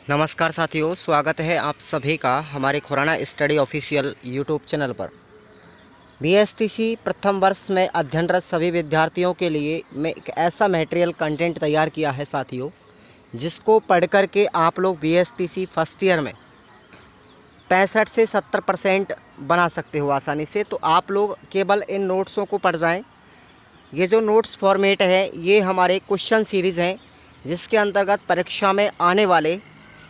नमस्कार साथियों, स्वागत है आप सभी का हमारे Khurana study official YouTube channel पर। बीएसटीसी प्रथम वर्ष में अध्ययनरत सभी विद्यार्थियों के लिए मैं एक ऐसा मटेरियल कंटेंट तैयार किया है साथियों, जिसको पढ़ कर के आप लोग बीएसटीसी फर्स्ट ईयर में 65 से 70% बना सकते हो आसानी से। तो आप लोग केवल इन नोट्सों को पढ़ जाएं। ये जो नोट्स फॉर्मेट है ये हमारे क्वेश्चन सीरीज़ हैं, जिसके अंतर्गत परीक्षा में आने वाले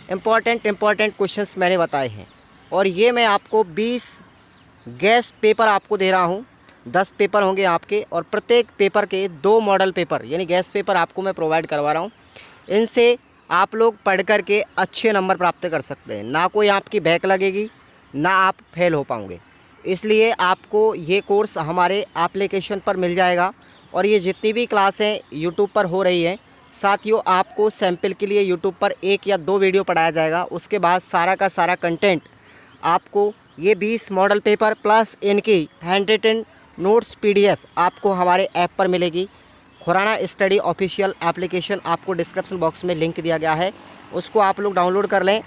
इम्पॉर्टेंट क्वेश्चंस मैंने बताए हैं। और ये मैं आपको 20 गैस पेपर आपको दे रहा हूँ। 10 पेपर होंगे आपके, और प्रत्येक पेपर के 2 मॉडल पेपर यानी गैस पेपर आपको मैं प्रोवाइड करवा रहा हूँ। इनसे आप लोग पढ़ कर के अच्छे नंबर प्राप्त कर सकते हैं। ना कोई आपकी बैक लगेगी, ना आप फेल हो पाओगे। इसलिए आपको ये कोर्स हमारे एप्लीकेशन पर मिल जाएगा। और ये जितनी भी क्लासें यूट्यूब पर हो रही हैं साथियों, आपको सैंपल के लिए यूट्यूब पर 1 या 2 वीडियो पढ़ाया जाएगा। उसके बाद सारा का सारा कंटेंट आपको ये 20 मॉडल पेपर प्लस इनकी हैंड रिटन नोट्स पीडीएफ आपको हमारे ऐप पर मिलेगी। खुराना स्टडी ऑफिशियल एप्लीकेशन आपको डिस्क्रिप्शन बॉक्स में लिंक दिया गया है, उसको आप लोग डाउनलोड कर लें।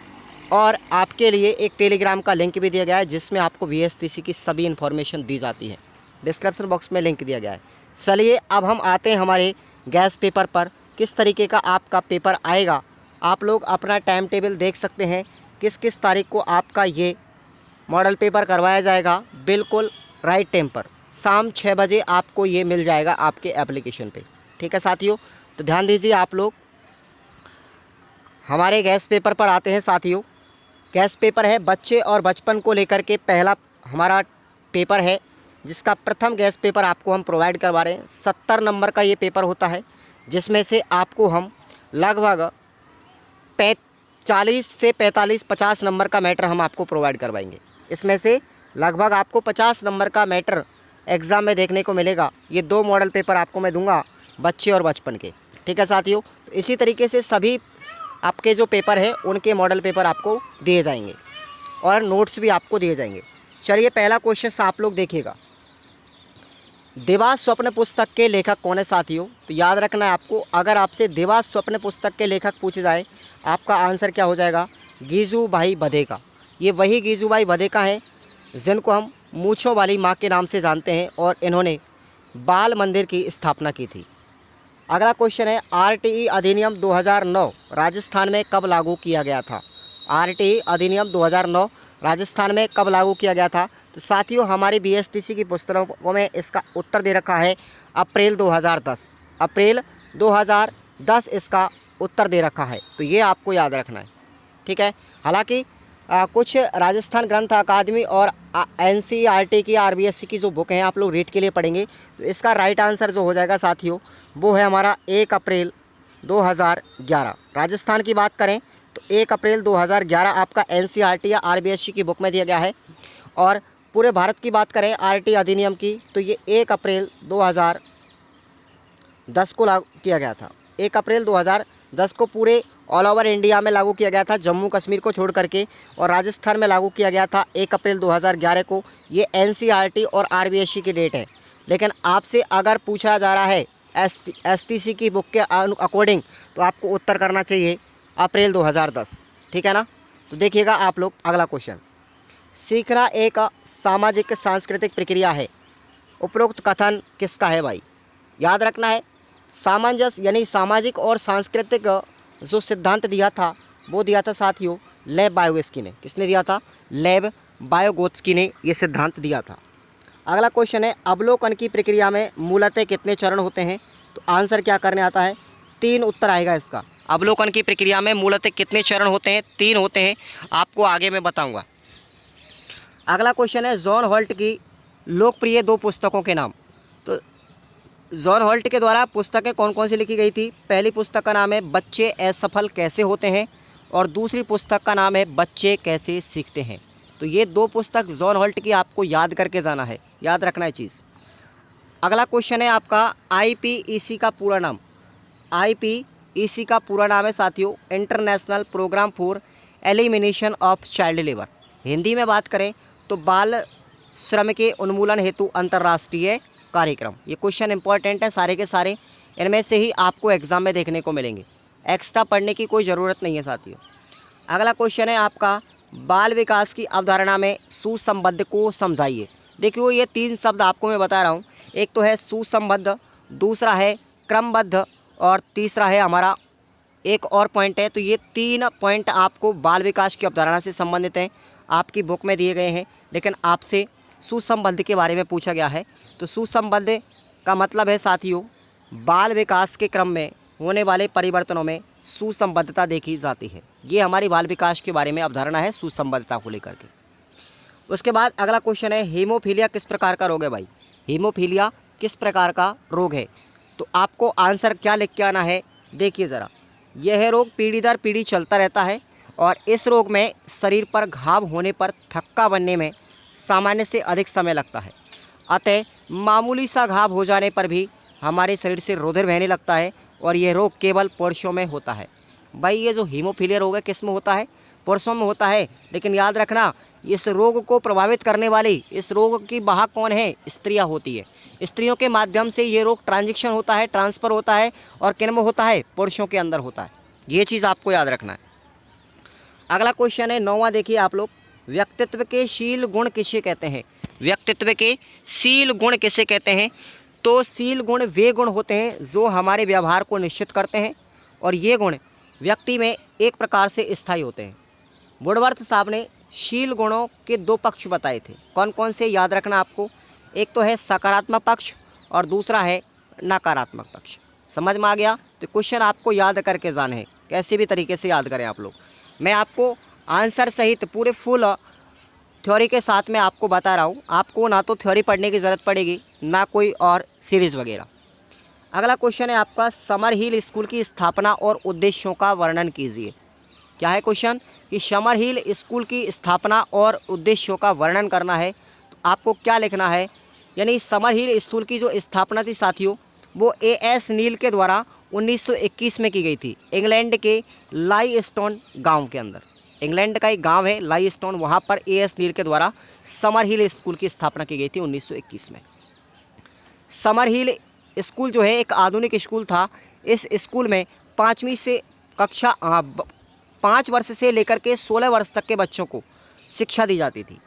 और आपके लिए एक टेलीग्राम का लिंक भी दिया गया है, जिसमें आपको वीएसटीसी की सभी इन्फॉर्मेशन दी जाती है। डिस्क्रिप्शन बॉक्स में लिंक दिया गया है। चलिए अब हम आते हैं हमारे गैस पेपर पर। किस तरीके का आपका पेपर आएगा, आप लोग अपना टाइम टेबल देख सकते हैं। किस किस तारीख को आपका ये मॉडल पेपर करवाया जाएगा। बिल्कुल राइट टाइम पर शाम 6 बजे आपको ये मिल जाएगा आपके एप्लीकेशन पे। ठीक है साथियों, तो ध्यान दीजिए आप लोग। हमारे गैस पेपर पर आते हैं साथियों। गैस पेपर है बच्चे और बचपन को लेकर के पहला हमारा पेपर है, जिसका प्रथम गैस पेपर आपको हम प्रोवाइड करवा रहे हैं। 70 नंबर का ये पेपर होता है, जिसमें से आपको हम लगभग 40 से 45-50 नंबर का मैटर हम आपको प्रोवाइड करवाएंगे। इसमें से लगभग आपको 50 नंबर का मैटर एग्ज़ाम में देखने को मिलेगा। ये 2 मॉडल पेपर आपको मैं दूंगा, बच्चे और बचपन के। ठीक है साथियों, तो इसी तरीके से सभी आपके जो पेपर है उनके मॉडल पेपर आपको दिए जाएंगे और नोट्स भी आपको दिए जाएंगे। चलिए पहला क्वेश्चन आप लोग देखिएगा। देवास स्वप्न पुस्तक के लेखक कौन है साथियों? तो याद रखना है आपको, अगर आपसे देवास स्वप्न पुस्तक के लेखक पूछे जाए, आपका आंसर क्या हो जाएगा? गीजू भाई बधेका। ये वही गीजू भाई बधेका हैं जिनको हम मूँछों वाली माँ के नाम से जानते हैं, और इन्होंने बाल मंदिर की स्थापना की थी। अगला क्वेश्चन है, आरटीई अधिनियम 2009 राजस्थान में कब लागू किया गया था? आरटीई अधिनियम 2009 राजस्थान में कब लागू किया गया था? तो साथियों हमारी बीएसटीसी की पुस्तकों में इसका उत्तर दे रखा है अप्रैल 2010। अप्रैल 2010 इसका उत्तर दे रखा है, तो ये आपको याद रखना है। ठीक है, हालांकि कुछ राजस्थान ग्रंथ अकादमी और एनसीईआरटी की आरबीएससी की जो बुक हैं आप लोग रीड के लिए पढ़ेंगे, तो इसका राइट आंसर जो हो जाएगा साथियों वो है हमारा 1 अप्रैल 2011। राजस्थान की बात करें तो 1 अप्रैल 2011 आपका एनसीईआरटी या आरबीएससी की बुक में दिया गया है। और पूरे भारत की बात करें आरटी अधिनियम की, तो ये 1 अप्रैल 2010 को लागू किया गया था। 1 अप्रैल 2010 को पूरे ऑल ओवर इंडिया में लागू किया गया था, जम्मू कश्मीर को छोड़ करके, और राजस्थान में लागू किया गया था 1 अप्रैल 2011 को। ये एनसीईआरटी और आरबीएससी की डेट है। लेकिन आपसे अगर पूछा जा रहा है एसटीसी की बुक के अकॉर्डिंग, तो आपको उत्तर करना चाहिए अप्रैल 2010। ठीक है ना? तो देखिएगा आप लोग अगला क्वेश्चन। सीखना एक सामाजिक सांस्कृतिक प्रक्रिया है, उपरोक्त कथन किसका है भाई? याद रखना है, सामंजस्य यानी सामाजिक और सांस्कृतिक जो सिद्धांत दिया था वो दिया था साथियों लेव बायोगोत्स्की ने। किसने दिया था? लेव बायोगोत्स्की ने ये सिद्धांत दिया था। अगला क्वेश्चन है, अवलोकन की प्रक्रिया में मूलतः कितने चरण होते हैं? तो आंसर क्या करने आता है? 3 उत्तर आएगा इसका। अवलोकन की प्रक्रिया में मूलतः कितने चरण होते हैं? 3 होते हैं, आपको आगे मैं बताऊँगा। अगला क्वेश्चन है, जॉन हॉल्ट की लोकप्रिय 2 पुस्तकों के नाम। तो जॉन हॉल्ट के द्वारा पुस्तकें कौन कौन सी लिखी गई थी? पहली पुस्तक का नाम है बच्चे असफल कैसे होते हैं, और दूसरी पुस्तक का नाम है बच्चे कैसे सीखते हैं। तो ये 2 पुस्तक जॉन हॉल्ट की आपको याद करके जाना है, याद रखना है चीज़। अगला क्वेश्चन है आपका, आईपीईसी का पूरा नाम। आईपीईसी का पूरा नाम है साथियों international programme for elimination of child labour. Hindi में बात करें तो बाल श्रम के उन्मूलन हेतु अंतर्राष्ट्रीय कार्यक्रम। ये क्वेश्चन इंपॉर्टेंट है सारे के सारे, इनमें से ही आपको एग्जाम में देखने को मिलेंगे, एक्स्ट्रा पढ़ने की कोई ज़रूरत नहीं है साथियों। अगला क्वेश्चन है आपका, बाल विकास की अवधारणा में सुसंबद्ध को समझाइए। देखिए ये 3 शब्द आपको मैं बता रहा हूँ, एक तो है सुसंबद्ध, दूसरा है क्रमबद्ध और तीसरा है हमारा एक और पॉइंट है। तो ये 3 पॉइंट आपको बाल विकास की अवधारणा से संबंधित हैं, आपकी बुक में दिए गए हैं, लेकिन आपसे सुसंबद्ध के बारे में पूछा गया है। तो सुसंबद्ध का मतलब है साथियों, बाल विकास के क्रम में होने वाले परिवर्तनों में सुसंबद्धता देखी जाती है। ये हमारी बाल विकास के बारे में अवधारणा है सुसंबद्धता को लेकर के। उसके बाद अगला क्वेश्चन है, हीमोफीलिया किस प्रकार का रोग है भाई? हीमोफीलिया किस प्रकार का रोग है? तो आपको आंसर क्या लिख के आना है, देखिए ज़रा। यह रोग पीढ़ी दर पीढ़ी चलता रहता है और इस रोग में शरीर पर घाव होने पर थक्का बनने में सामान्य से अधिक समय लगता है। अतः मामूली सा घाव हो जाने पर भी हमारे शरीर से रुधिर बहने लगता है और यह रोग केवल पुरुषों में होता है। भाई ये जो हीमोफीलिया रोग है किस में होता है? पुरुषों में होता है। लेकिन याद रखना, इस रोग को प्रभावित करने वाली, इस रोग की वाहक कौन है? स्त्रियां होती है। स्त्रियों के माध्यम से ये रोग ट्रांजिशन होता है, ट्रांसफ़र होता है और किन में होता है? पुरुषों के अंदर होता है। ये चीज़ आपको याद रखना है। अगला क्वेश्चन है 9वां, देखिए आप लोग, व्यक्तित्व के शील गुण किसे कहते हैं? व्यक्तित्व के शील गुण किसे कहते हैं? तो शील गुण वे गुण होते हैं जो हमारे व्यवहार को निश्चित करते हैं और ये गुण व्यक्ति में एक प्रकार से स्थायी होते हैं। वुडवर्थ साहब ने शील गुणों के 2 पक्ष बताए थे, कौन कौन से? याद रखना आपको, एक तो है सकारात्मक पक्ष और दूसरा है नकारात्मक पक्ष। समझ में आ गया? तो क्वेश्चन आपको याद करके जाने हैं, कैसे भी तरीके से याद करें आप लोग। मैं आपको आंसर सहित पूरे फुल थ्योरी के साथ में आपको बता रहा हूँ, आपको ना तो थ्योरी पढ़ने की ज़रूरत पड़ेगी ना कोई और सीरीज़ वगैरह। अगला क्वेश्चन है आपका, समर हिल स्कूल की स्थापना और उद्देश्यों का वर्णन कीजिए। क्या है क्वेश्चन? कि समर हिल स्कूल की स्थापना और उद्देश्यों का वर्णन करना है। तो आपको क्या लिखना है? यानी समर हिल स्कूल की जो स्थापना थी साथियों, वो एएस नील के द्वारा 1921 में की गई थी, इंग्लैंड के लाइस्टोन गांव के अंदर। इंग्लैंड का एक गांव है लाइस्टोन, वहां पर एएस नील के द्वारा समर हिल स्कूल की स्थापना की गई थी 1921 में। समर हिल स्कूल जो है एक आधुनिक स्कूल था। इस स्कूल में 5वीं से कक्षा 5 वर्ष से लेकर के 16 वर्ष तक के बच्चों को शिक्षा दी जाती थी।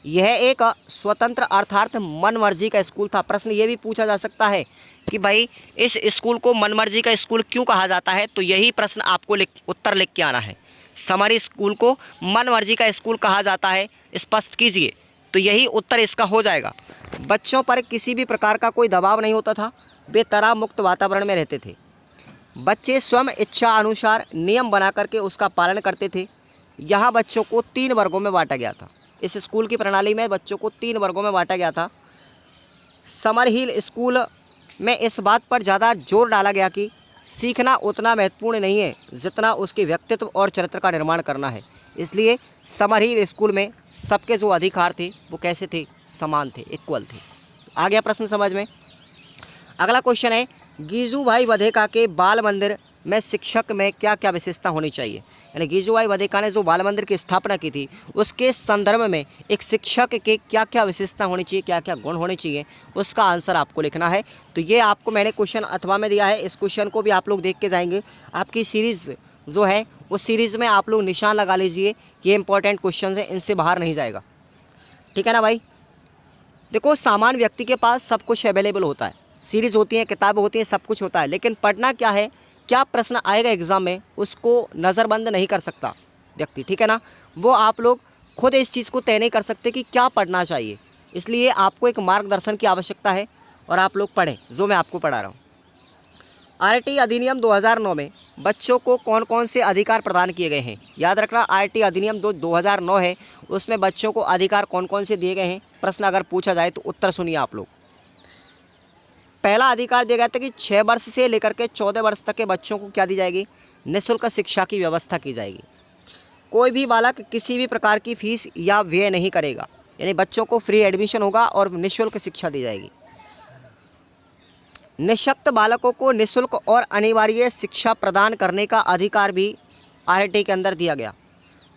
यह एक स्वतंत्र अर्थात मनमर्जी का स्कूल था। प्रश्न ये भी पूछा जा सकता है कि भाई इस स्कूल को मनमर्जी का स्कूल क्यों कहा जाता है? तो यही प्रश्न आपको उत्तर लिख के आना है। समर स्कूल को मनमर्जी का स्कूल कहा जाता है, स्पष्ट कीजिए। तो यही उत्तर इसका हो जाएगा। बच्चों पर किसी भी प्रकार का कोई दबाव नहीं होता था, वे तनाव मुक्त वातावरण में रहते थे। बच्चे स्वयं इच्छा अनुसार नियम बना करके उसका पालन करते थे। यहाँ बच्चों को 3 वर्गों में बांटा गया था। इस स्कूल की प्रणाली में बच्चों को 3 वर्गों में बांटा गया था। समर हिल स्कूल में इस बात पर ज़्यादा जोर डाला गया कि सीखना उतना महत्वपूर्ण नहीं है जितना उसके व्यक्तित्व और चरित्र का निर्माण करना है। इसलिए समर हिल स्कूल में सबके जो अधिकार थे वो कैसे थे? समान थे, इक्वल थे। आ गया प्रश्न समझ में? अगला क्वेश्चन है, गीजूभाई वधेका के बाल मंदिर में शिक्षक में क्या क्या विशेषता होनी चाहिए? यानी गीजूभाई वधेका ने जो बाल मंदिर की स्थापना की थी उसके संदर्भ में एक शिक्षक के क्या क्या विशेषता होनी चाहिए, क्या क्या गुण होने चाहिए, उसका आंसर आपको लिखना है। तो ये आपको मैंने क्वेश्चन अथवा में दिया है, इस क्वेश्चन को भी आप लोग देख के जाएंगे। आपकी सीरीज़ जो है उस सीरीज़ में आप लोग निशान लगा लीजिए, ये इंपॉर्टेंट क्वेश्चन है, इनसे बाहर नहीं जाएगा। ठीक है ना भाई? देखो, सामान्य व्यक्ति के पास सब कुछ अवेलेबल होता है, सीरीज़ होती हैं, किताबें होती हैं, सब कुछ होता है, लेकिन पढ़ना क्या है, क्या प्रश्न आएगा एग्ज़ाम में, उसको नज़रबंद नहीं कर सकता व्यक्ति। ठीक है ना? वो आप लोग खुद इस चीज़ को तय नहीं कर सकते कि क्या पढ़ना चाहिए। इसलिए आपको एक मार्गदर्शन की आवश्यकता है और आप लोग पढ़ें जो मैं आपको पढ़ा रहा हूँ। आरटी अधिनियम 2009 में बच्चों को कौन कौन से अधिकार प्रदान किए गए हैं? याद रखना, आरटी अधिनियम 2009 है, उसमें बच्चों को अधिकार कौन कौन से दिए गए हैं। प्रश्न अगर पूछा जाए तो उत्तर सुनिए आप लोग। पहला अधिकार दिया गया था कि 6 वर्ष से लेकर के 14 वर्ष तक के बच्चों को क्या दी जाएगी? निःशुल्क शिक्षा की व्यवस्था की जाएगी। कोई भी बालक किसी भी प्रकार की फीस या व्यय नहीं करेगा, यानी बच्चों को फ्री एडमिशन होगा और निःशुल्क शिक्षा दी जाएगी। निःशक्त बालकों को निःशुल्क और अनिवार्य शिक्षा प्रदान करने का अधिकार भी आरटी के अंदर दिया गया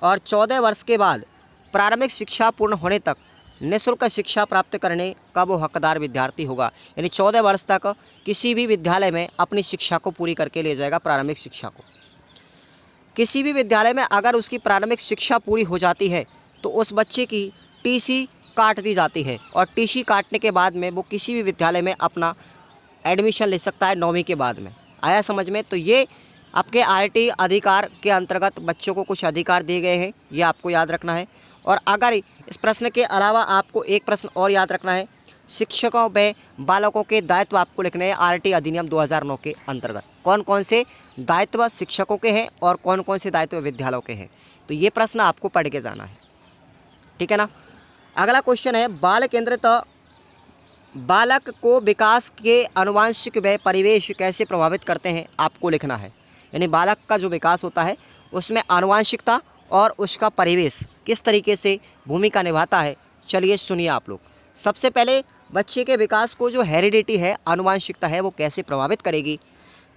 और 14 वर्ष के बाद प्रारंभिक शिक्षा पूर्ण होने तक निःशुल्क शिक्षा प्राप्त करने का वो हकदार विद्यार्थी होगा। यानी 14 वर्ष तक किसी भी विद्यालय में अपनी शिक्षा को पूरी करके ले जाएगा, प्रारंभिक शिक्षा को। किसी भी विद्यालय में अगर उसकी प्रारंभिक शिक्षा पूरी हो जाती है तो उस बच्चे की टीसी काट दी जाती है, और टीसी काटने के बाद में वो किसी भी विद्यालय में अपना एडमिशन ले सकता है 9वीं के बाद में। आया समझ में? तो ये आपके आरटी अधिकार के अंतर्गत बच्चों को कुछ अधिकार दिए गए हैं, ये आपको याद रखना है। और अगर इस प्रश्न के अलावा आपको एक प्रश्न और याद रखना है, शिक्षकों व बालकों के दायित्व आपको लिखने हैं आरटी अधिनियम 2009 के अंतर्गत। कौन कौन से दायित्व शिक्षकों के हैं और कौन कौन से दायित्व विद्यालयों के हैं, तो ये प्रश्न आपको पढ़ के जाना है, ठीक है ना। अगला क्वेश्चन है, बाल केंद्रित बालक को विकास के आनुवंशिक व परिवेश कैसे प्रभावित करते हैं, आपको लिखना है। यानी बालक का जो विकास होता है उसमें आनुवंशिकता और उसका परिवेश किस तरीके से भूमिका निभाता है, चलिए सुनिए आप लोग। सबसे पहले बच्चे के विकास को जो हेरिडिटी है, आनुवंशिकता है, वो कैसे प्रभावित करेगी।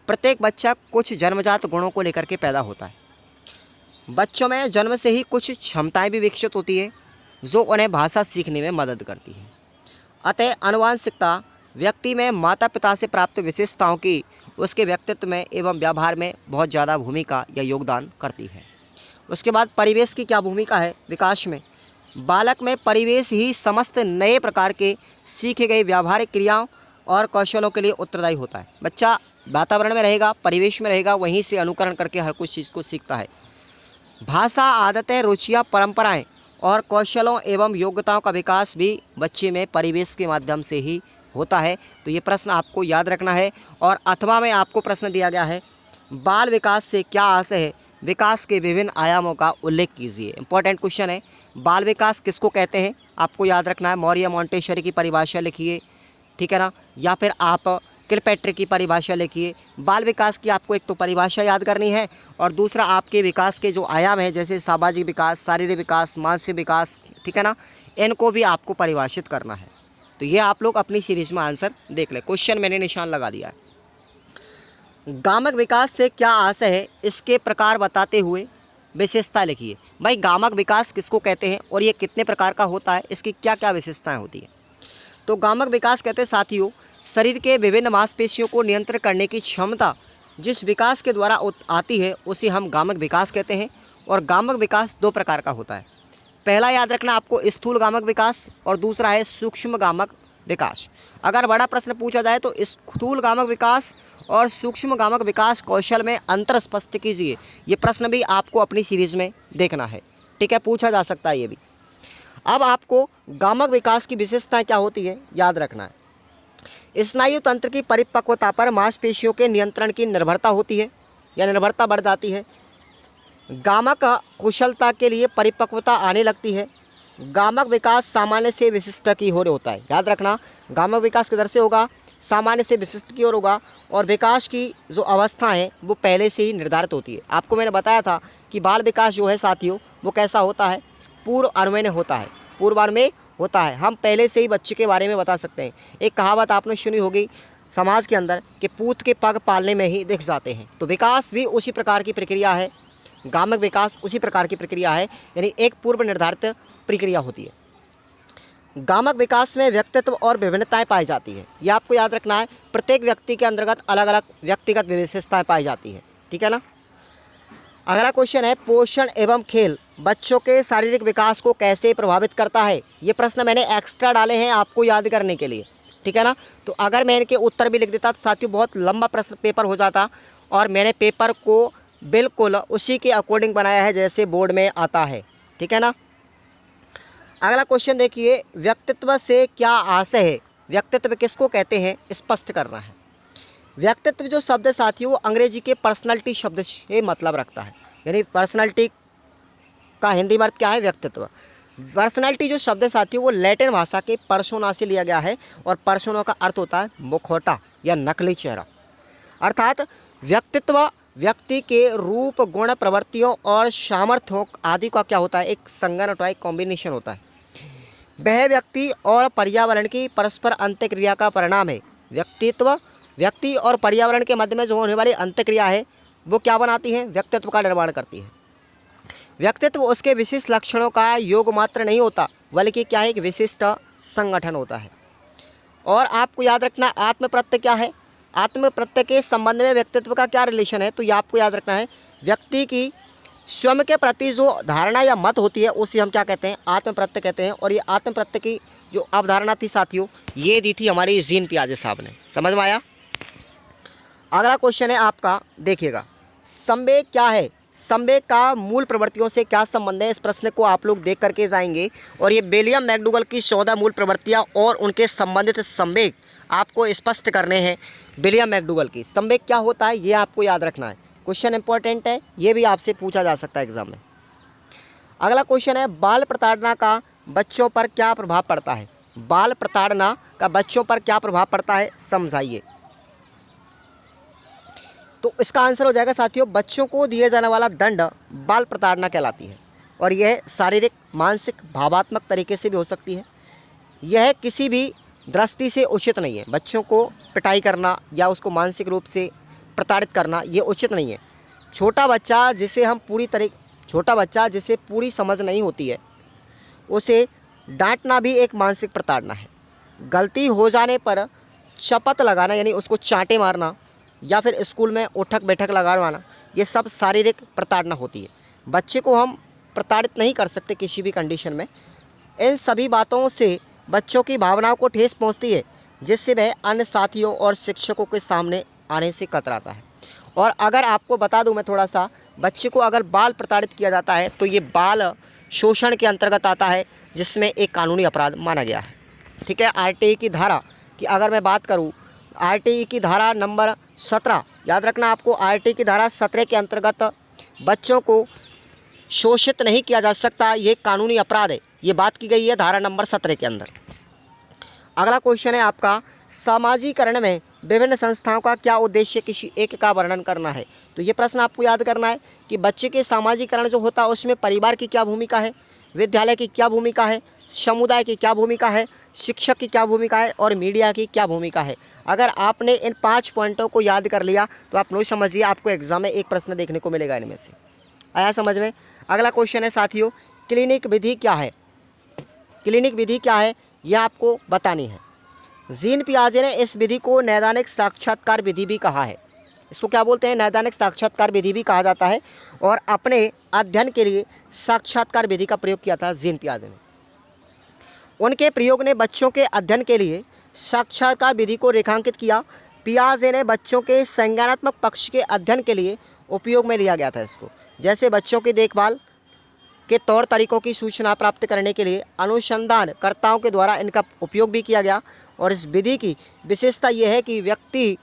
प्रत्येक बच्चा कुछ जन्मजात गुणों को लेकर के पैदा होता है। बच्चों में जन्म से ही कुछ क्षमताएं भी विकसित होती है जो उन्हें भाषा सीखने में मदद करती है। अतः आनुवंशिकता व्यक्ति में माता पिता से प्राप्त विशेषताओं की उसके व्यक्तित्व में एवं व्यवहार में बहुत ज़्यादा भूमिका या योगदान करती है। उसके बाद परिवेश की क्या भूमिका है विकास में। बालक में परिवेश ही समस्त नए प्रकार के सीखे गए व्यावहारिक क्रियाओं और कौशलों के लिए उत्तरदायी होता है। बच्चा वातावरण में रहेगा, परिवेश में रहेगा, वहीं से अनुकरण करके हर कुछ चीज़ को सीखता है। भाषा, आदतें, रुचियाँ, परंपराएं और कौशलों एवं योग्यताओं का विकास भी बच्चे में परिवेश के माध्यम से ही होता है। तो ये प्रश्न आपको याद रखना है। और अथवा में आपको प्रश्न दिया गया है, बाल विकास से क्या आशय है, विकास के विभिन्न आयामों का उल्लेख कीजिए। इंपॉर्टेंट क्वेश्चन है। बाल विकास किसको कहते हैं, आपको याद रखना है। मौर्य मॉन्टेसरी की परिभाषा लिखिए, ठीक है ना, या फिर आप किलपैट्रिक की परिभाषा लिखिए। बाल विकास की आपको एक तो परिभाषा याद करनी है, और दूसरा आपके विकास के जो आयाम है जैसे सामाजिक विकास, शारीरिक विकास, मानसिक विकास, ठीक है ना, इनको भी आपको परिभाषित करना है। तो ये आप लोग अपनी सीरीज में आंसर देख लें। क्वेश्चन मैंने निशान लगा दिया है। गामक विकास से क्या आशय है, इसके प्रकार बताते हुए विशेषता लिखिए। भाई गामक विकास किसको कहते हैं और ये कितने प्रकार का होता है, इसकी क्या क्या विशेषताएं होती हैं। तो गामक विकास कहते हैं साथियों, शरीर के विभिन्न मांसपेशियों को नियंत्रण करने की क्षमता जिस विकास के द्वारा आती है उसे हम गामक विकास कहते हैं। और गामक विकास दो प्रकार का होता है। पहला याद रखना आपको स्थूल गामक विकास, और दूसरा है सूक्ष्म गामक विकास। अगर बड़ा प्रश्न पूछा जाए तो स्थूल गामक विकास और सूक्ष्म गामक विकास कौशल में अंतर स्पष्ट कीजिए। ये प्रश्न भी आपको अपनी सीरीज में देखना है, ठीक है, पूछा जा सकता है ये भी। अब आपको गामक विकास की विशेषताएं क्या होती है याद रखना है। स्नायु तंत्र की परिपक्वता पर मांसपेशियों के नियंत्रण की निर्भरता होती है या निर्भरता बढ़ जाती है। गामक कुशलता के लिए परिपक्वता आने लगती है। गामक विकास सामान्य से विशिष्ट की ओर होता है। याद रखना, गामक विकास किधर से होगा, सामान्य से विशिष्ट की ओर होगा। और विकास की जो अवस्था है वो पहले से ही निर्धारित होती है। आपको मैंने बताया था कि बाल विकास जो है साथियों वो कैसा होता है, पूर्वान्वयन होता है, पूर्वान्वय होता है। हम पहले से ही बच्चे के बारे में बता सकते हैं। एक कहावत आपने सुनी होगी समाज के अंदर कि पूत के पग पालने में ही दिख जाते हैं। तो विकास भी उसी प्रकार की प्रक्रिया है, गामक विकास उसी प्रकार की प्रक्रिया है, यानी एक पूर्व निर्धारित प्रक्रिया होती है। गामक विकास में व्यक्तित्व और विभिन्नताएं पाई जाती है। यह आपको याद रखना है। प्रत्येक व्यक्ति के अंतर्गत अलग अलग व्यक्तिगत विशेषताएं पाई जाती है, ठीक है ना। अगला क्वेश्चन है, पोषण एवं खेल बच्चों के शारीरिक विकास को कैसे प्रभावित करता है। ये प्रश्न मैंने एक्स्ट्रा डाले हैं आपको याद करने के लिए, ठीक है ना। तो अगर मैं इनके उत्तर भी लिख देता तो साथियों बहुत लंबा प्रश्न पेपर हो जाता, और मैंने पेपर को बिल्कुल उसी के अकॉर्डिंग बनाया है जैसे बोर्ड में आता है, ठीक है ना। अगला क्वेश्चन देखिए, व्यक्तित्व से क्या आशय है, व्यक्तित्व किसको कहते हैं स्पष्ट करना है। व्यक्तित्व जो शब्द साथियों वो अंग्रेजी के पर्सनालिटी शब्द से मतलब रखता है, यानी पर्सनालिटी का हिंदी में अर्थ क्या है, व्यक्तित्व। पर्सनालिटी जो शब्द साथियों वो लैटिन भाषा के पर्सोना से लिया गया है, और पर्सोना का अर्थ होता है मुखौटा या नकली चेहरा। अर्थात व्यक्तित्व व्यक्ति के रूप, गुण, प्रवृत्तियों और सामर्थ्यों आदि का क्या होता है, एक संगठन होता है, एक कॉम्बिनेशन होता है। वह व्यक्ति और पर्यावरण की परस्पर अंतःक्रिया का परिणाम है। व्यक्तित्व व्यक्ति और पर्यावरण के मध्य में जो होने वाली अंतःक्रिया है वो क्या बनाती है, व्यक्तित्व का निर्माण करती है। व्यक्तित्व उसके विशिष्ट लक्षणों का योग मात्र नहीं होता, बल्कि क्या है, एक विशिष्ट संगठन होता है। और आपको याद रखना आत्म प्रत्यय क्या है, आत्म प्रत्यय के संबंध में व्यक्तित्व का क्या रिलेशन है, तो ये आपको याद रखना है। व्यक्ति की स्वयं के प्रति जो धारणा या मत होती है उसे हम क्या कहते हैं, आत्म प्रत्यय कहते हैं। और ये आत्म प्रत्यय की जो अवधारणा थी साथियों, ये दी थी हमारी जीन पियाजे साहब ने। समझ में आया। अगला क्वेश्चन है आपका, देखिएगा, संवेग क्या है, संवेग का मूल प्रवृत्तियों से क्या संबंध है। इस प्रश्न को आप लोग देख करके जाएंगे और ये विलियम मैकडूगल की 14 मूल प्रवृत्तियां और उनके संबंधित संवेग आपको स्पष्ट करने हैं। विलियम मैकडूगल की संवेग क्या होता है ये आपको याद रखना है, क्वेश्चन इंपॉर्टेंट है, ये भी आपसे पूछा जा सकता है एग्जाम में। अगला क्वेश्चन है, बाल प्रताड़ना का बच्चों पर क्या प्रभाव पड़ता है। बाल प्रताड़ना का बच्चों पर क्या प्रभाव पड़ता है, समझाइए। तो इसका आंसर हो जाएगा साथियों, बच्चों को दिए जाने वाला दंड बाल प्रताड़ना कहलाती है। और यह शारीरिक, मानसिक, भावात्मक तरीके से भी हो सकती है। यह किसी भी दृष्टि से उचित नहीं है। बच्चों को पिटाई करना या उसको मानसिक रूप से प्रताड़ित करना ये उचित नहीं है। छोटा बच्चा जिसे पूरी समझ नहीं होती है, उसे डांटना भी एक मानसिक प्रताड़ना है। गलती हो जाने पर चपत लगाना यानी उसको चांटे मारना या फिर स्कूल में उठक बैठक लगाना, ये सब शारीरिक प्रताड़ना होती है। बच्चे को हम प्रताड़ित नहीं कर सकते किसी भी कंडीशन में। इन सभी बातों से बच्चों की भावनाओं को ठेस पहुंचती है, जिससे वह अन्य साथियों और शिक्षकों के सामने आने से कतराता है। और अगर आपको बता दूं मैं थोड़ा सा, बच्चे को अगर बाल प्रताड़ित किया जाता है तो ये बाल शोषण के अंतर्गत आता है, जिसमें एक कानूनी अपराध माना गया है। ठीक है, आरटीई की धारा की अगर मैं बात करूं, आरटीई की धारा नंबर 17, याद रखना आपको, आरटीई की धारा 17 के अंतर्गत बच्चों को शोषित नहीं किया जा सकता, ये कानूनी अपराध है। ये बात की गई है धारा नंबर 17 के अंदर। अगला क्वेश्चन है आपका, समाजीकरण में विभिन्न संस्थाओं का क्या उद्देश्य, किसी एक का वर्णन करना है। तो ये प्रश्न आपको याद करना है कि बच्चे के सामाजिकरण जो होता है उसमें परिवार की क्या भूमिका है, विद्यालय की क्या भूमिका है, समुदाय की क्या भूमिका है, शिक्षक की क्या भूमिका है और मीडिया की क्या भूमिका है। अगर आपने इन 5 पॉइंटों को याद कर लिया तो आप नोट समझिए, आपको एग्जाम में एक प्रश्न देखने को मिलेगा इनमें से। आया समझ में। अगला क्वेश्चन है साथियों, क्लिनिक विधि क्या है। क्लिनिक विधि क्या है यह आपको बतानी है। जीन पियाजे ने इस विधि को नैदानिक साक्षात्कार विधि भी कहा है। इसको क्या बोलते हैं, नैदानिक साक्षात्कार विधि भी कहा जाता है। और अपने अध्ययन के लिए साक्षात्कार विधि का प्रयोग किया था जीन पियाजे ने। उनके प्रयोग ने बच्चों के अध्ययन के लिए साक्षात्कार विधि को रेखांकित किया। पियाजे ने बच्चों के संज्ञानात्मक पक्ष के अध्ययन के लिए उपयोग में लिया गया था इसको, जैसे बच्चों की देखभाल के तौर तरीकों की सूचना प्राप्त करने के लिए अनुसंधानकर्ताओं के द्वारा इनका उपयोग भी किया गया। और इस विधि की विशेषता यह है कि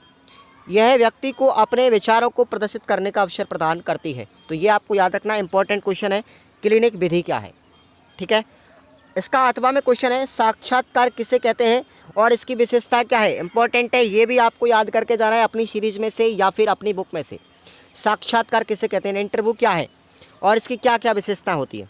यह व्यक्ति को अपने विचारों को प्रदर्शित करने का अवसर प्रदान करती है। तो ये आपको याद रखना, इंपॉर्टेंट क्वेश्चन है, क्लिनिक विधि क्या है। ठीक है, इसका अथवा में क्वेश्चन है, साक्षात्कार किसे कहते हैं और इसकी विशेषता क्या है, इंपॉर्टेंट है, ये भी आपको याद करके जाना है अपनी सीरीज में से या फिर अपनी बुक में से। साक्षात्कार किसे कहते हैं, इंटरव्यू क्या है और इसकी क्या क्या विशेषता होती है।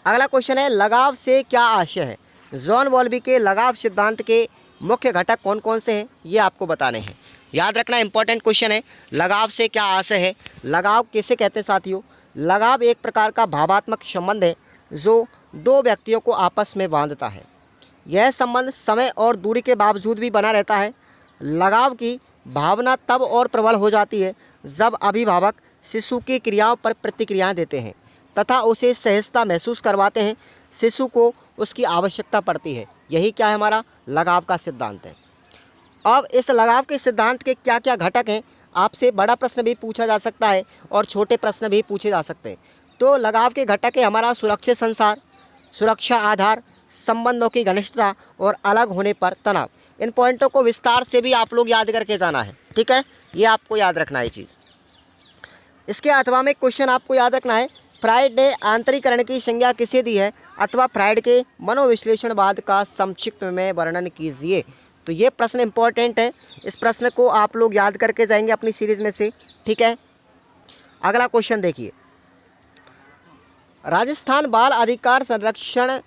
अगला क्वेश्चन है, लगाव से क्या आशय है। जॉन बॉल्बी के लगाव सिद्धांत के मुख्य घटक कौन कौन से हैं ये आपको बताने हैं। याद रखना, इंपॉर्टेंट क्वेश्चन है, लगाव से क्या आशय है। लगाव किसे कहते हैं साथियों, लगाव एक प्रकार का भावात्मक संबंध है जो दो व्यक्तियों को आपस में बांधता है। यह संबंध समय और दूरी के बावजूद भी बना रहता है। लगाव की भावना तब और प्रबल हो जाती है जब अभिभावक शिशु की क्रियाओं पर प्रतिक्रियाएं देते हैं तथा उसे सहजता महसूस करवाते हैं। शिशु को उसकी आवश्यकता पड़ती है। यही क्या है, हमारा लगाव का सिद्धांत है। अब इस लगाव के सिद्धांत के क्या क्या घटक हैं, आपसे बड़ा प्रश्न भी पूछा जा सकता है और छोटे प्रश्न भी पूछे जा सकते हैं। तो लगाव के घटक है हमारा सुरक्षित संसार, सुरक्षा आधार, संबंधों की घनिष्ठता और अलग होने पर तनाव। इन पॉइंटों को विस्तार से भी आप लोग याद करके जाना है। ठीक है, ये आपको याद रखना है चीज़। इसके अथवा में क्वेश्चन आपको याद रखना है, फ्राइड ने आंतरिकरण की संज्ञा किसे दी है अथवा फ्राइड के मनोविश्लेषणवाद का संक्षिप्त में वर्णन कीजिए। तो ये प्रश्न इंपॉर्टेंट है, इस प्रश्न को आप लोग याद करके जाएंगे अपनी सीरीज में से। ठीक है, अगला क्वेश्चन देखिए, राजस्थान बाल अधिकार संरक्षण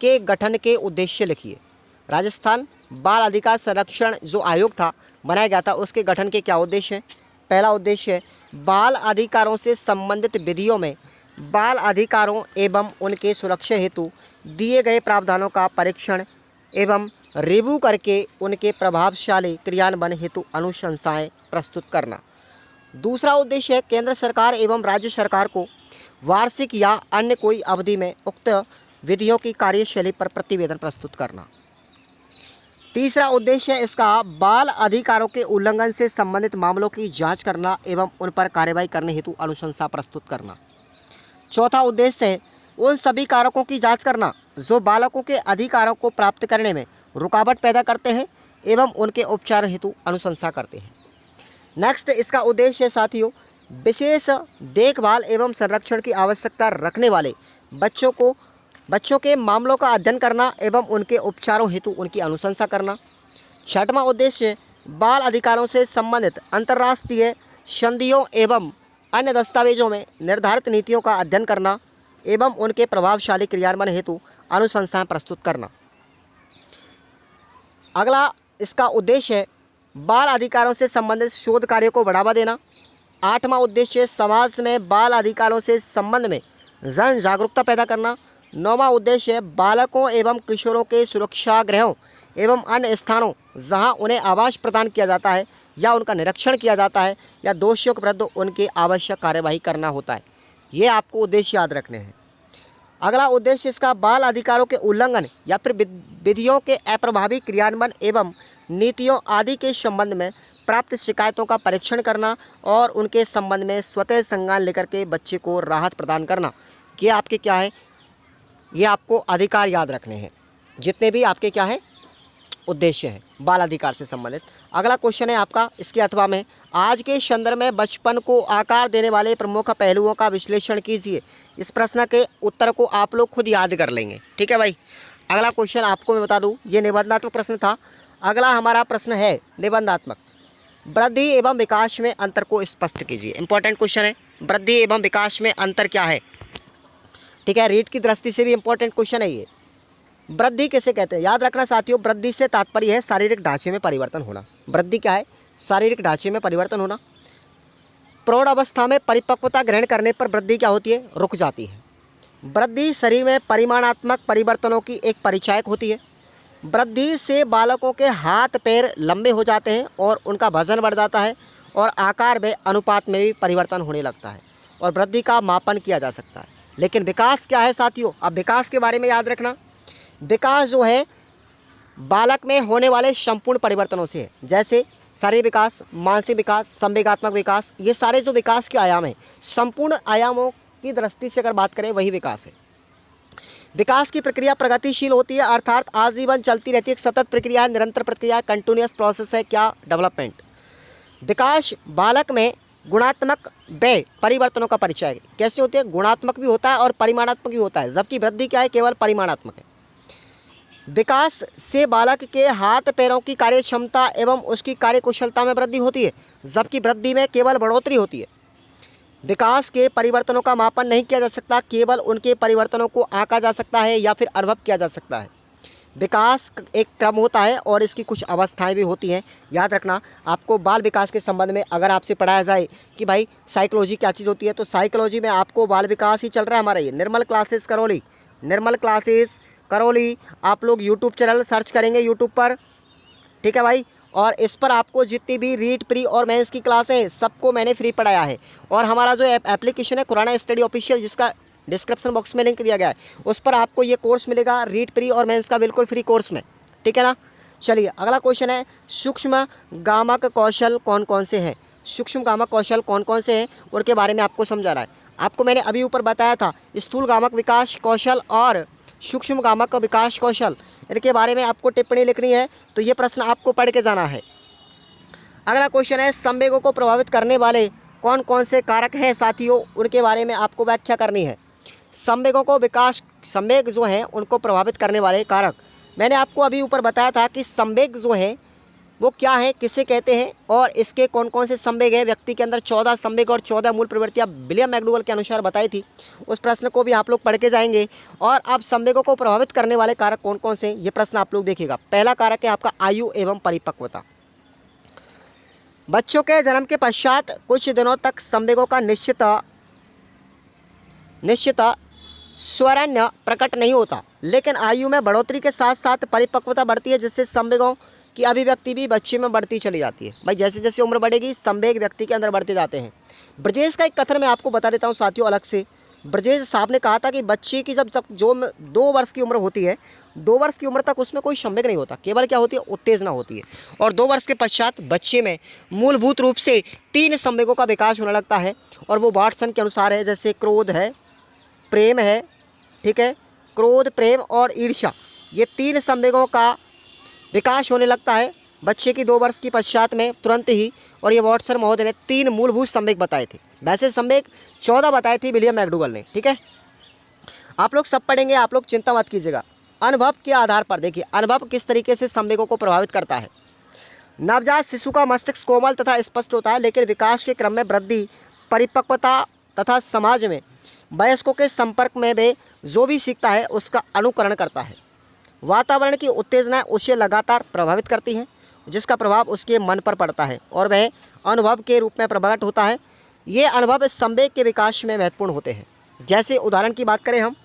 के गठन के उद्देश्य लिखिए। राजस्थान बाल अधिकार संरक्षण जो आयोग था बनाया गया था, उसके गठन के क्या उद्देश्य हैं। पहला उद्देश्य है बाल अधिकारों से संबंधित विधियों में बाल अधिकारों एवं उनके सुरक्षा हेतु दिए गए प्रावधानों का परीक्षण एवं रिव्यू करके उनके प्रभावशाली क्रियान्वयन हेतु अनुशंसाएं प्रस्तुत करना। दूसरा उद्देश्य है केंद्र सरकार एवं राज्य सरकार को वार्षिक या अन्य कोई अवधि में उक्त विधियों की कार्यशैली पर प्रतिवेदन प्रस्तुत करना। तीसरा उद्देश्य है इसका बाल अधिकारों के उल्लंघन से संबंधित मामलों की जांच करना एवं उन पर कार्रवाई करने हेतु अनुशंसा प्रस्तुत करना। चौथा उद्देश्य है उन सभी कारकों की जांच करना जो बालकों के अधिकारों को प्राप्त करने में रुकावट पैदा करते हैं एवं उनके उपचार हेतु अनुशंसा करते हैं। नेक्स्ट इसका उद्देश्य है साथियों विशेष देखभाल एवं संरक्षण की आवश्यकता रखने वाले बच्चों के मामलों का अध्ययन करना एवं उनके उपचारों हेतु उनकी अनुशंसा करना। छठवां उद्देश्य बाल अधिकारों से संबंधित अंतर्राष्ट्रीय संधियों एवं अन्य दस्तावेजों में निर्धारित नीतियों का अध्ययन करना एवं उनके प्रभावशाली क्रियान्वयन हेतु अनुशंसाएं प्रस्तुत करना। अगला इसका उद्देश्य है बाल अधिकारों से संबंधित शोध कार्यों को बढ़ावा देना। आठवां उद्देश्य समाज में बाल अधिकारों से संबंध में जन जागरूकता पैदा करना। नौवां उद्देश्य है बालकों एवं किशोरों के सुरक्षा गृहों एवं अन्य स्थानों जहां उन्हें आवास प्रदान किया जाता है या उनका निरीक्षण किया जाता है या दोषियों के विरुद्ध उनकी आवश्यक कार्यवाही करना होता है। ये आपको उद्देश्य याद रखने हैं। अगला उद्देश्य इसका बाल अधिकारों के उल्लंघन या फिर विधियों के अप्रभावी क्रियान्वयन एवं नीतियों आदि के संबंध में प्राप्त शिकायतों का परीक्षण करना और उनके संबंध में स्वतः संज्ञान लेकर के बच्चे को राहत प्रदान करना। ये आपके क्या है, ये आपको अधिकार याद रखने हैं जितने भी आपके क्या है उद्देश्य है बाल अधिकार से संबंधित। अगला क्वेश्चन है आपका इसके अथवा में आज के संदर्भ में बचपन को आकार देने वाले प्रमुख पहलुओं का विश्लेषण कीजिए। इस प्रश्न के उत्तर को आप लोग खुद याद कर लेंगे, ठीक है भाई। अगला क्वेश्चन आपको मैं बता दूं ये निबंधात्मक प्रश्न था। अगला हमारा प्रश्न है निबंधात्मक वृद्धि एवं विकास में अंतर को स्पष्ट कीजिए। इंपॉर्टेंट क्वेश्चन है वृद्धि एवं विकास में अंतर क्या है, ठीक है। रीड की दृष्टि से भी इंपॉर्टेंट क्वेश्चन है ये। वृद्धि किसे कहते हैं, याद रखना साथियों वृद्धि से तात्पर्य है शारीरिक ढांचे में परिवर्तन होना। वृद्धि क्या है, शारीरिक ढांचे में परिवर्तन होना। प्रौढ़ अवस्था में परिपक्वता ग्रहण करने पर वृद्धि क्या होती है, रुक जाती है। वृद्धि शरीर में परिमाणात्मक परिवर्तनों की एक परिचायक होती है। वृद्धि से बालकों के हाथ पैर लंबे हो जाते हैं और उनका वजन बढ़ जाता है और आकार में अनुपात में भी परिवर्तन होने लगता है और वृद्धि का मापन किया जा सकता है। लेकिन विकास क्या है साथियों, अब विकास के बारे में याद रखना। विकास जो है बालक में होने वाले संपूर्ण परिवर्तनों से है, जैसे शारीरिक विकास, मानसिक विकास, संवेगात्मक विकास। ये सारे जो विकास के आयाम हैं संपूर्ण आयामों की दृष्टि से अगर बात करें वही विकास है। विकास की प्रक्रिया प्रगतिशील होती है अर्थात आजीवन चलती रहती है, एक सतत प्रक्रिया, निरंतर प्रक्रिया, कंटिन्यूअस प्रोसेस है क्या, डेवलपमेंट। विकास बालक में गुणात्मक व परिवर्तनों का परिचय कैसे होते हैं, गुणात्मक भी होता है और परिमाणात्मक भी होता है, जबकि वृद्धि क्या है, केवल परिमाणात्मक है। विकास से बालक के हाथ पैरों की कार्य क्षमता एवं उसकी कार्यकुशलता में वृद्धि होती है, जबकि वृद्धि में केवल बढ़ोतरी होती है। विकास के परिवर्तनों का मापन नहीं किया जा सकता, केवल उनके परिवर्तनों को आंका जा सकता है या फिर अनुभव किया जा सकता है। विकास एक क्रम होता है और इसकी कुछ अवस्थाएं भी होती हैं। याद रखना आपको बाल विकास के संबंध में अगर आपसे पढ़ाया जाए कि भाई साइकोलॉजी क्या चीज़ होती है, तो साइकोलॉजी में आपको बाल विकास ही चल रहा है हमारा ये निर्मल क्लासेस करौली। निर्मल क्लासेस करौली आप लोग यूट्यूब चैनल सर्च करेंगे यूट्यूब पर, ठीक है भाई। और इस पर आपको जितनी भी रीड प्री और मेंस की क्लास है सबको मैंने फ्री पढ़ाया है। और हमारा जो एप्लीकेशन है खुराना स्टडी ऑफिशियल, जिसका डिस्क्रिप्शन बॉक्स में लिंक दिया गया है, उस पर आपको ये कोर्स मिलेगा रीड प्री और मेंस का बिल्कुल फ्री कोर्स में, ठीक है ना। चलिए अगला क्वेश्चन है सूक्ष्म गामक कौशल कौन कौन से हैं। सूक्ष्म गामक कौशल कौन कौन से हैं उनके बारे में आपको समझा रहा है। आपको मैंने अभी ऊपर बताया था स्थूल गामक विकास कौशल और सूक्ष्म गामक विकास कौशल, इनके बारे में आपको टिप्पणी लिखनी है, तो ये प्रश्न आपको पढ़ के जाना है। अगला क्वेश्चन है संवेगों को प्रभावित करने वाले कौन कौन से कारक हैं साथियों, उनके बारे में आपको व्याख्या करनी है। संवेगों को संवेग जो हैं उनको प्रभावित करने वाले कारक मैंने आपको अभी ऊपर बताया था कि संवेग जो है वो क्या है, किसे कहते हैं और इसके कौन कौन से संवेग हैं। व्यक्ति के अंदर 14 संवेग और 14 मूल प्रवृत्तियां विलियम मैकडूगल के अनुसार बताई थी। उस प्रश्न को भी आप लोग पढ़ के जाएंगे। और अब संवेगों को प्रभावित करने वाले कारक कौन कौन से हैं ये प्रश्न आप लोग देखिएगा। पहला कारक है आपका आयु एवं परिपक्वता। बच्चों के जन्म के पश्चात कुछ दिनों तक संवेगों का निश्चित स्वरण्य प्रकट नहीं होता, लेकिन आयु में बढ़ोतरी के साथ साथ परिपक्वता बढ़ती है, जिससे संवेगों की अभिव्यक्ति भी बच्चे में बढ़ती चली जाती है। भाई जैसे जैसे उम्र बढ़ेगी संवेग व्यक्ति के अंदर बढ़ते जाते हैं। ब्रजेश का एक कथन मैं आपको बता देता हूँ साथियों अलग से। ब्रजेश साहब ने कहा था कि बच्चे की जब जो 2 वर्ष की उम्र होती है, 2 वर्ष की उम्र तक उसमें कोई संवेग नहीं होता, केवल क्या होती है, उत्तेजना होती है। और 2 वर्ष के पश्चात बच्चे में मूलभूत रूप से 3 संवेगों का विकास होने लगता है, और वो वाटसन के अनुसार है, जैसे क्रोध है, प्रेम है, ठीक है, क्रोध, प्रेम और ईर्ष्या, ये 3 संवेगों का विकास होने लगता है बच्चे की 2 वर्ष की पश्चात में तुरंत ही। और ये वाटसन महोदय ने 3 मूलभूत संवेग बताए थे। वैसे संवेग 14 बताए थे विलियम मैकडूगल ने, ठीक है। आप लोग सब पढ़ेंगे, आप लोग चिंता मत कीजिएगा। अनुभव के आधार पर देखिए अनुभव किस तरीके से संवेगों को प्रभावित करता है। नवजात शिशु का मस्तिष्क कोमल तथा स्पष्ट होता है, लेकिन विकास के क्रम में वृद्धि, परिपक्वता तथा समाज में वयस्कों के संपर्क में वे जो भी सीखता है उसका अनुकरण करता है। वातावरण की उत्तेजनाएं उसे लगातार प्रभावित करती हैं, जिसका प्रभाव उसके मन पर पड़ता है और वह अनुभव के रूप में प्रकट होता है। ये अनुभव संवेग के विकास में महत्वपूर्ण होते हैं। जैसे उदाहरण की बात करें हम,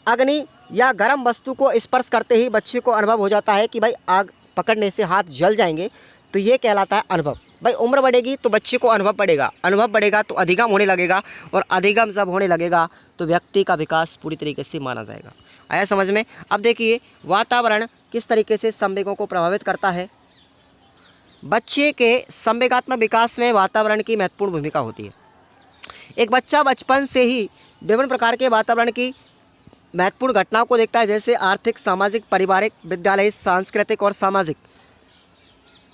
अग्नि या गर्म वस्तु को स्पर्श करते ही बच्चे को अनुभव हो जाता है कि भाई आग पकड़ने से हाथ जल जाएंगे, तो ये कहलाता है अनुभव। भाई उम्र बढ़ेगी तो बच्चे को अनुभव बढ़ेगा, अनुभव बढ़ेगा तो अधिगम होने लगेगा, और अधिगम जब होने लगेगा तो व्यक्ति का विकास पूरी तरीके से माना जाएगा। आया समझ में। अब देखिए वातावरण किस तरीके से संवेगों को प्रभावित करता है। बच्चे के संवेगात्मक विकास में वातावरण की महत्वपूर्ण भूमिका होती है। एक बच्चा बचपन से ही विभिन्न प्रकार के वातावरण की महत्वपूर्ण घटनाओं को देखता है, जैसे आर्थिक, सामाजिक, पारिवारिक, विद्यालय, सांस्कृतिक और सामाजिक,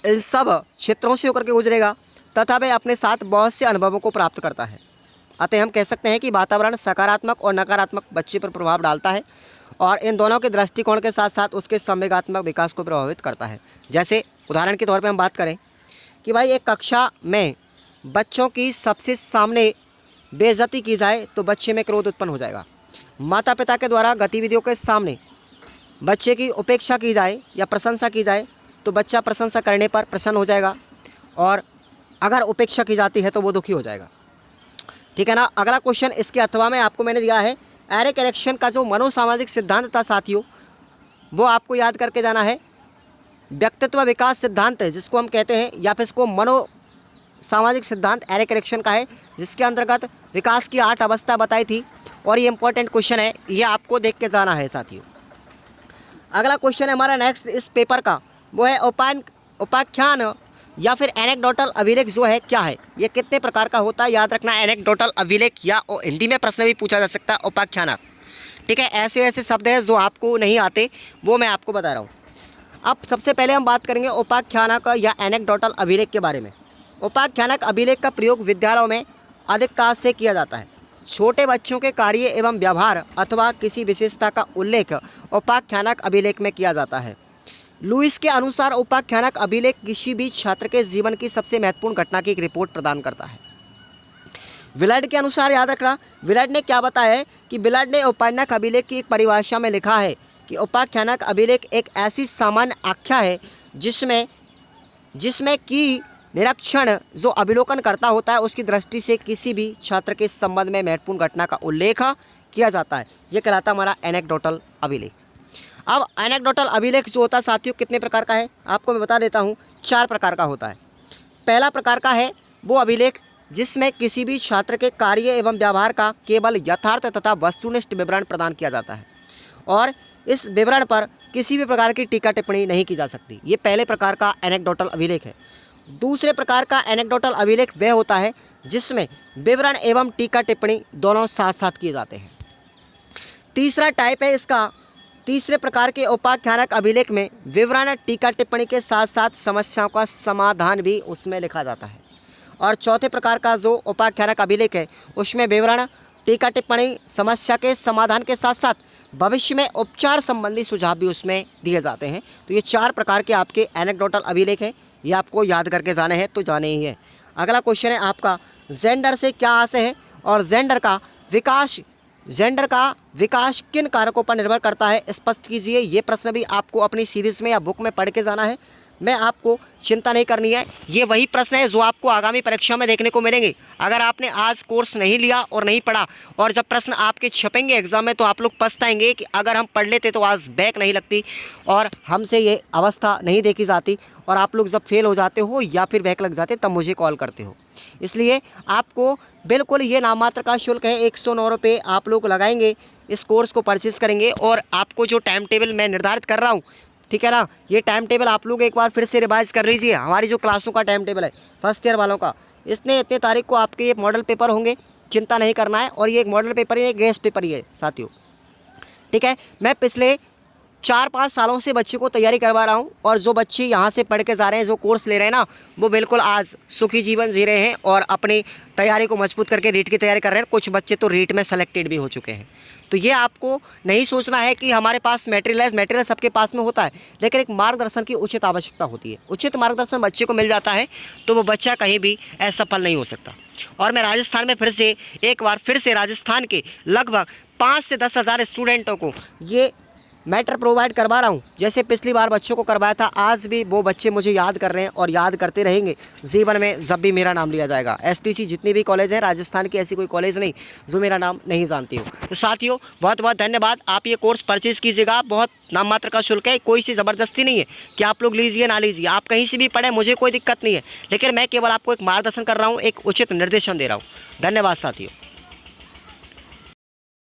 इन सब क्षेत्रों से होकर के गुजरेगा तथा वह अपने साथ बहुत से अनुभवों को प्राप्त करता है। अतः हम कह सकते हैं कि वातावरण सकारात्मक और नकारात्मक बच्चे पर प्रभाव डालता है, और इन दोनों के दृष्टिकोण के साथ साथ उसके संवेगात्मक विकास को प्रभावित करता है। जैसे उदाहरण के तौर पे हम बात करें कि भाई एक कक्षा में बच्चों की सबसे सामने बेइज्जती की जाए तो बच्चे में क्रोध उत्पन्न हो जाएगा। माता पिता के द्वारा गतिविधियों के सामने बच्चे की उपेक्षा की जाए या प्रशंसा की जाए तो बच्चा प्रशंसा करने पर प्रसन्न हो जाएगा, और अगर उपेक्षा की जाती है तो वो दुखी हो जाएगा, ठीक है ना। अगला क्वेश्चन इसके अथवा में आपको मैंने दिया है, एरिक एरिक्सन का जो मनोसामाजिक सिद्धांत था साथियों, वो आपको याद करके जाना है। व्यक्तित्व विकास सिद्धांत है जिसको हम कहते हैं, या फिर इसको मनोसामाजिक सिद्धांत एरिक एरिक्सन का है, जिसके अंतर्गत विकास की 8 अवस्था बताई थी। और ये इंपॉर्टेंट क्वेश्चन है, ये आपको देख के जाना है साथियों। अगला क्वेश्चन है हमारा नेक्स्ट इस पेपर का, वो है उपाख्यान या फिर एनेक्डोटल अभिलेख जो है क्या है, ये कितने प्रकार का होता है। याद रखना एनेक्डोटल अभिलेख, या हिंदी में प्रश्न भी पूछा जा सकता है उपाख्यान, ठीक है। ऐसे ऐसे शब्द हैं जो आपको नहीं आते, वो मैं आपको बता रहा हूँ। अब सबसे पहले हम बात करेंगे उपाख्यानक या एनेक्डोटल अभिलेख के बारे में। उपाख्यानक अभिलेख का प्रयोग विद्यालयों में अधिकता से किया जाता है। छोटे बच्चों के कार्य एवं व्यवहार अथवा किसी विशेषता का उल्लेख उपाख्यानक अभिलेख में किया जाता है। लुइस के अनुसार उपाख्यानक अभिलेख किसी भी छात्र के जीवन की सबसे महत्वपूर्ण घटना की एक रिपोर्ट प्रदान करता है। विलर्ड के अनुसार याद रखना, विलर्ड ने क्या बताया है कि विलर्ड ने उपाख्यानक अभिलेख की एक परिभाषा में लिखा है कि उपाख्यानक अभिलेख एक ऐसी सामान्य आख्या है जिसमें कि निरीक्षण जो अवलोकन करता होता है उसकी दृष्टि से किसी भी छात्र के संबंध में महत्वपूर्ण घटना का उल्लेख किया जाता है। ये कहलाता है हमारा एनेक्डोटल अभिलेख। अब एनेक्डोटल अभिलेख जो होता है साथियों कितने प्रकार का है, आपको मैं बता देता हूँ। 4 प्रकार का होता है। पहला प्रकार का है वो अभिलेख जिसमें किसी भी छात्र के कार्य एवं व्यवहार का केवल यथार्थ तथा वस्तुनिष्ठ विवरण प्रदान किया जाता है, और इस विवरण पर किसी भी प्रकार की टीका टिप्पणी नहीं की जा सकती। ये पहले प्रकार का एनेक्डोटल अभिलेख है। दूसरे प्रकार का एनेक्डोटल अभिलेख वह होता है जिसमें विवरण एवं टीका टिप्पणी दोनों साथ साथ किए जाते हैं। तीसरा टाइप है इसका, तीसरे प्रकार के उपाख्यानक अभिलेख में विवरण टीका टिप्पणी के साथ साथ समस्याओं का समाधान भी उसमें लिखा जाता है। और चौथे प्रकार का जो उपाख्यानक अभिलेख है उसमें विवरण, टीका टिप्पणी, समस्या के समाधान के साथ साथ भविष्य में उपचार संबंधी सुझाव भी उसमें दिए जाते हैं। तो ये 4 प्रकार के आपके एनेक्डोटल अभिलेख हैं, ये आपको याद करके जाने हैं तो जाने ही है। अगला क्वेश्चन है आपका, जेंडर से क्या आशय है और जेंडर का विकास किन कारकों पर निर्भर करता है, स्पष्ट कीजिए। ये प्रश्न भी आपको अपनी सीरीज़ में या बुक में पढ़ के जाना है। में आपको चिंता नहीं करनी है। ये वही प्रश्न है जो आपको आगामी परीक्षा में देखने को मिलेंगे। अगर आपने आज कोर्स नहीं लिया और नहीं पढ़ा और जब प्रश्न आपके छपेंगे एग्जाम में तो आप लोग पछताएंगे कि अगर हम पढ़ लेते तो आज बैक नहीं लगती और हमसे ये अवस्था नहीं देखी जाती, और आप लोग जब फेल हो जाते हो या फिर बैक लग जाते तब मुझे कॉल करते हो। इसलिए आपको बिल्कुल ये नाममात्र का शुल्क है, 109 रुपये आप लोग लगाएंगे, इस कोर्स को परचेस करेंगे। और आपको जो टाइम टेबल मैं निर्धारित कर रहा हूँ, ठीक है ना, ये टाइम टेबल आप लोग एक बार फिर से रिवाइज कर लीजिए। हमारी जो क्लासों का टाइम टेबल है फर्स्ट ईयर वालों का, इतने तारीख को आपके ये मॉडल पेपर होंगे, चिंता नहीं करना है। और ये एक मॉडल पेपर ही है, गेस्ट पेपर ही है साथियों, ठीक है। मैं पिछले 4-5 सालों से बच्चे को तैयारी करवा रहा हूँ, और जो बच्चे यहाँ से पढ़ के जा रहे हैं, जो कोर्स ले रहे हैं ना, वो बिल्कुल आज सुखी जीवन जी रहे हैं और अपनी तैयारी को मजबूत करके रीट की तैयारी कर रहे हैं। कुछ बच्चे तो रीट में सेलेक्टेड भी हो चुके हैं। तो ये आपको नहीं सोचना है कि हमारे पास मटेरियल सबके पास में होता है, लेकिन एक मार्गदर्शन की उचित आवश्यकता होती है। उचित मार्गदर्शन बच्चे को मिल जाता है तो वो बच्चा कहीं भी असफल नहीं हो सकता। और मैं राजस्थान में एक बार फिर से राजस्थान के लगभग 5 से 10 हज़ार स्टूडेंटों को ये मैटर प्रोवाइड करवा रहा हूँ। जैसे पिछली बार बच्चों को करवाया था, आज भी वो बच्चे मुझे याद कर रहे हैं और याद करते रहेंगे जीवन में जब भी मेरा नाम लिया जाएगा। एसटीसी जितनी भी कॉलेज है राजस्थान की, ऐसी कोई कॉलेज नहीं जो मेरा नाम नहीं जानती हो। तो साथियों बहुत बहुत धन्यवाद, आप ये कोर्स परचेज़ कीजिएगा। बहुत नाममात्र का शुल्क है, कोई सी ज़बरदस्ती नहीं है कि आप लोग लीजिए ना लीजिए, आप कहीं से भी पढ़ें, मुझे कोई दिक्कत नहीं है, लेकिन मैं केवल आपको एक मार्गदर्शन कर रहा हूँ, एक उचित निर्देशन दे रहा हूँ। धन्यवाद साथियों।